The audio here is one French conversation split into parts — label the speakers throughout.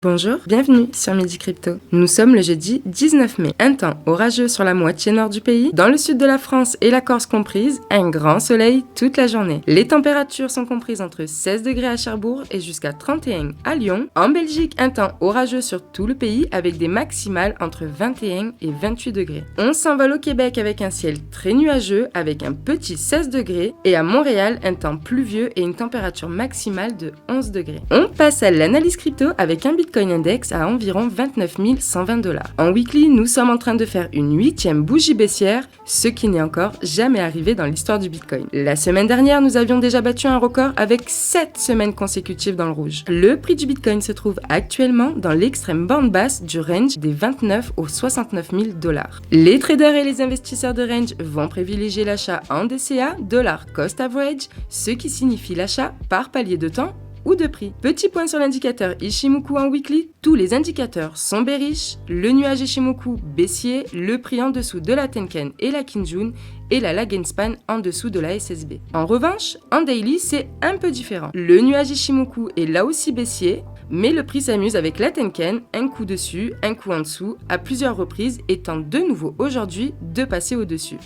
Speaker 1: Bonjour, bienvenue sur Midi Crypto. Nous sommes le jeudi 19 mai. Un temps orageux sur la moitié nord du pays. Dans le sud de la France et la Corse comprise, un grand soleil toute la journée. Les températures sont comprises entre 16 degrés à Cherbourg et jusqu'à 31 à Lyon. En Belgique, un temps orageux sur tout le pays avec des maximales entre 21 et 28 degrés. On s'envole au Québec avec un ciel très nuageux avec un petit 16 degrés et à Montréal, un temps pluvieux et une température maximale de 11 degrés. On passe à l'analyse crypto avec un Bitcoin Index à environ 29 120 $. En weekly, nous sommes en train de faire une 8e bougie baissière, ce qui n'est encore jamais arrivé dans l'histoire du Bitcoin. La semaine dernière, nous avions déjà battu un record avec 7 semaines consécutives dans le rouge. Le prix du Bitcoin se trouve actuellement dans l'extrême bande basse du range des 29 aux 69 000 $. Les traders et les investisseurs de range vont privilégier l'achat en DCA, dollar cost average, ce qui signifie l'achat par palier de temps ou de prix. Petit point sur l'indicateur Ichimoku en weekly, tous les indicateurs sont bearish, le nuage Ichimoku baissier, le prix en dessous de la Tenken et la Kijun et la lag and span en dessous de la SSB. En revanche, en daily, c'est un peu différent. Le nuage Ichimoku est là aussi baissier, mais le prix s'amuse avec la Tenken, un coup dessus, un coup en dessous, à plusieurs reprises et tente de nouveau aujourd'hui de passer au-dessus.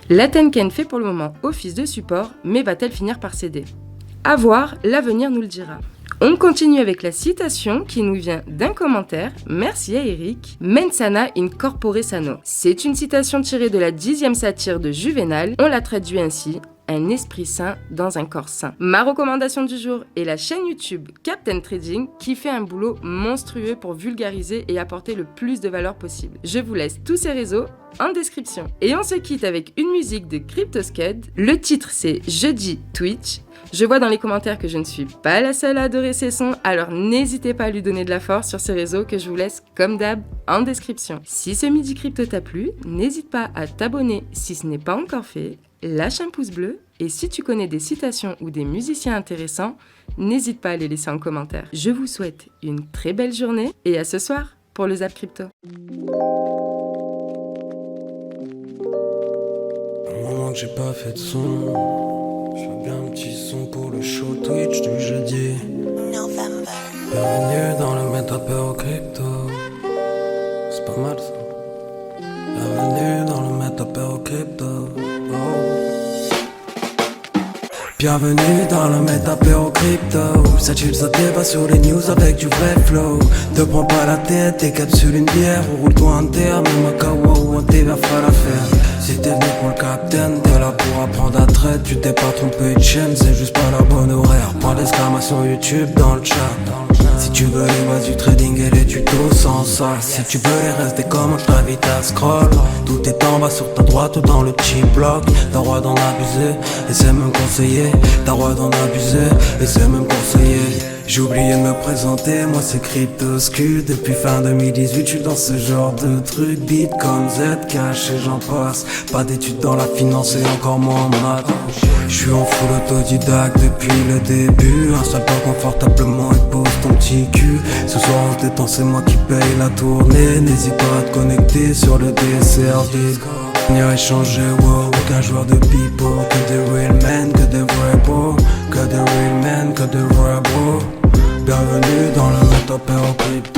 Speaker 1: La Tenken fait pour le moment office de support, mais va-t-elle finir par céder ? À voir, l'avenir nous le dira. On continue avec la citation qui nous vient d'un commentaire, merci à Eric, Mensana in corpore sano. C'est une citation tirée de la 10e satire de Juvénal, on la traduit ainsi, un esprit sain dans un corps sain. Ma recommandation du jour est la chaîne YouTube Captain Trading qui fait un boulot monstrueux pour vulgariser et apporter le plus de valeur possible. Je vous laisse tous ces réseaux en description. Et on se quitte avec une musique de CryptoScud. Le titre c'est Jeudi Twitch. Je vois dans les commentaires que je ne suis pas la seule à adorer ces sons, alors n'hésitez pas à lui donner de la force sur ces réseaux que je vous laisse comme d'hab en description. Si ce Midi Crypto t'a plu, n'hésite pas à t'abonner si ce n'est pas encore fait, lâche un pouce bleu et si tu connais des citations ou des musiciens intéressants, n'hésite pas à les laisser en commentaire. Je vous souhaite une très belle journée et à ce soir pour le Zap Crypto.
Speaker 2: Un moment que j'ai pas fait de son. Je fais bien un petit son pour le show Twitch du jeudi. Bienvenue dans le métapéro crypto. C'est pas mal ça. Bienvenue dans le métapéro crypto. Bienvenue dans le métapéro crypto. Ça chill, ça débat sur les news avec du vrai flow. Te prends pas la tête, décapsule une bière ou roule-toi un terre, même un kawa ou un thé vers l'affaire. Si t'es venu pour le captain, t'es là pour apprendre à traite. Tu t'es pas trompé de chaîne, c'est juste pas la bonne horaire. Point d'exclamation YouTube dans le chat. Si tu veux les bases du trading et les tutos sans ça. Si tu veux les restes des commandes, t'invite à scroll. Tout est en bas sur ta droite ou dans le petit bloc. T'as droit d'en abuser et c'est même conseillé. T'as droit d'en abuser et c'est même conseillé. J'ai oublié de me présenter, moi c'est CryptoScud. Depuis fin 2018, je suis dans ce genre de truc. Bitcoin, Zcash et j'en passe. Pas d'études dans la finance et encore moins en maths. Je suis en full autodidacte depuis le début. Installe-toi confortablement et pose ton petit cul. Ce soir on se détend, c'est moi qui paye la tournée. N'hésite pas à te connecter sur le DSRD. Venir échanger, wow, aucun joueur de pipo. Que des real men, que des vrais bros. Que des real men, que des vrais bros. Bienvenue dans le métapéro crypto.